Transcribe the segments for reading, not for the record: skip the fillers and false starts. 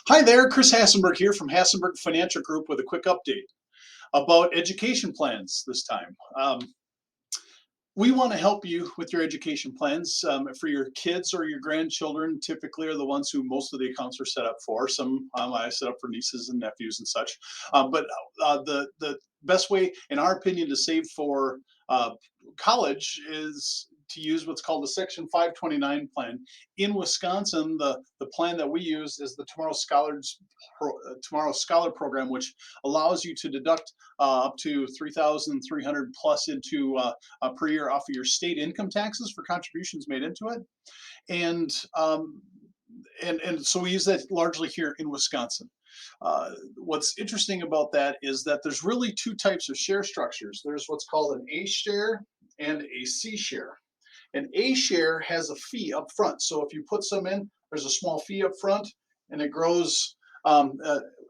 Hi there, Chris Hassenberg here from Hassenberg Financial Group with a quick update about education plans this time. We want to help you with your education plans for your kids or your grandchildren. Typically, are the ones who most of the accounts are set up for. Some I set up for nieces and nephews and such. But the best way, in our opinion, to save for uh, college is to use what's called the Section 529 plan. In Wisconsin, the plan that we use is the Tomorrow Scholar program, which allows you to deduct up to 3,300 plus into per year off of your state income taxes for contributions made into it. And so we use that largely here in Wisconsin. What's interesting about that is that there's really two types of share structures. There's what's called an A share and a C share. An A share has a fee up front. So if you put some in, there's a small fee up front, and it grows at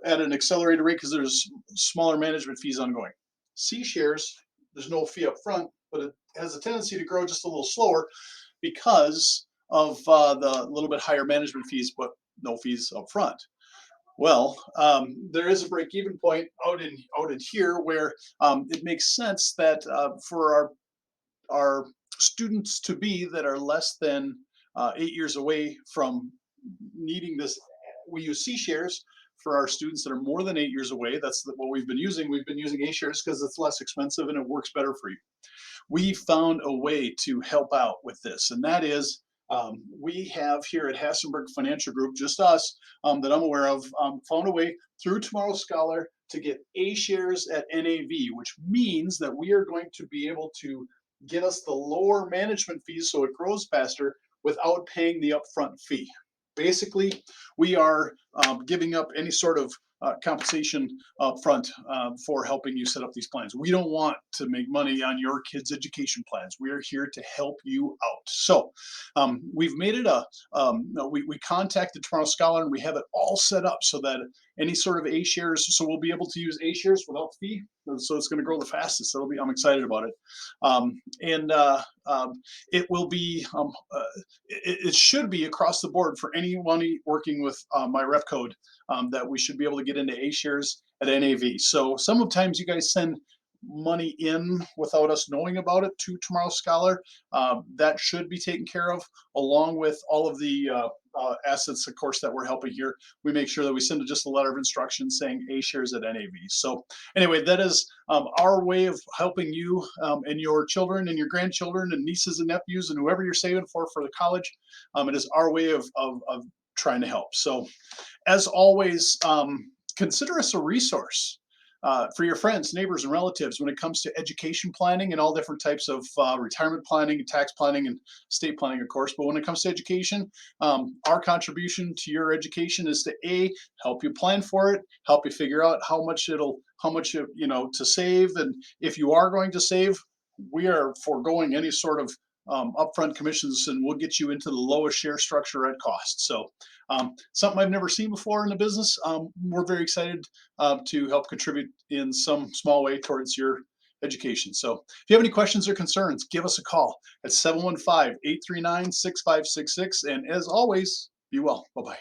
an accelerated rate because there's smaller management fees ongoing. C shares, there's no fee up front, but it has a tendency to grow just a little slower because of the little bit higher management fees, but no fees up front. Well, there is a break-even point out in here where it makes sense that for our students to be that are less than 8 years away from needing this, we use C shares. For our students that are more than 8 years away, that's what we've been using. We've been using A shares because it's less expensive and it works better for you. We found a way to help out with this, and that is we have here at Hassenberg Financial Group, just us that I'm aware of, found a way through Tomorrow Scholar to get A shares at NAV, which means that we are going to be able to get us the lower management fees so it grows faster without paying the upfront fee. Basically, we are giving up any sort of compensation up front for helping you set up these plans. We don't want to make money on your kids' education plans. We are here to help you out. So we've made it we contacted Tomorrow Scholar and we have it all set up so that any sort of A shares, so we'll be able to use A shares without fee. So it's going to grow the fastest. So I'm excited about it. It will be, it should be across the board for anyone working with my rep code that we should be able to get into A shares at NAV. So sometimes you guys send money in without us knowing about it to Tomorrow Scholar. That should be taken care of along with all of the assets, of course, that we're helping here. We make sure that we send just a letter of instruction saying A shares at NAV. So anyway, that is our way of helping you and your children and your grandchildren and nieces and nephews and whoever you're saving for the college. It is our way of trying to help. So as always, consider us a resource for your friends, neighbors, and relatives when it comes to education planning and all different types of retirement planning, tax planning, and estate planning, of course. But when it comes to education, our contribution to your education is to help you plan for it, help you figure out how much to save, and if you are going to save, we are foregoing any sort of upfront commissions, and we'll get you into the lowest share structure at cost. So something I've never seen before in the business. We're very excited to help contribute in some small way towards your education. So if you have any questions or concerns, give us a call at 715-839-6566. And as always, be well. Bye-bye.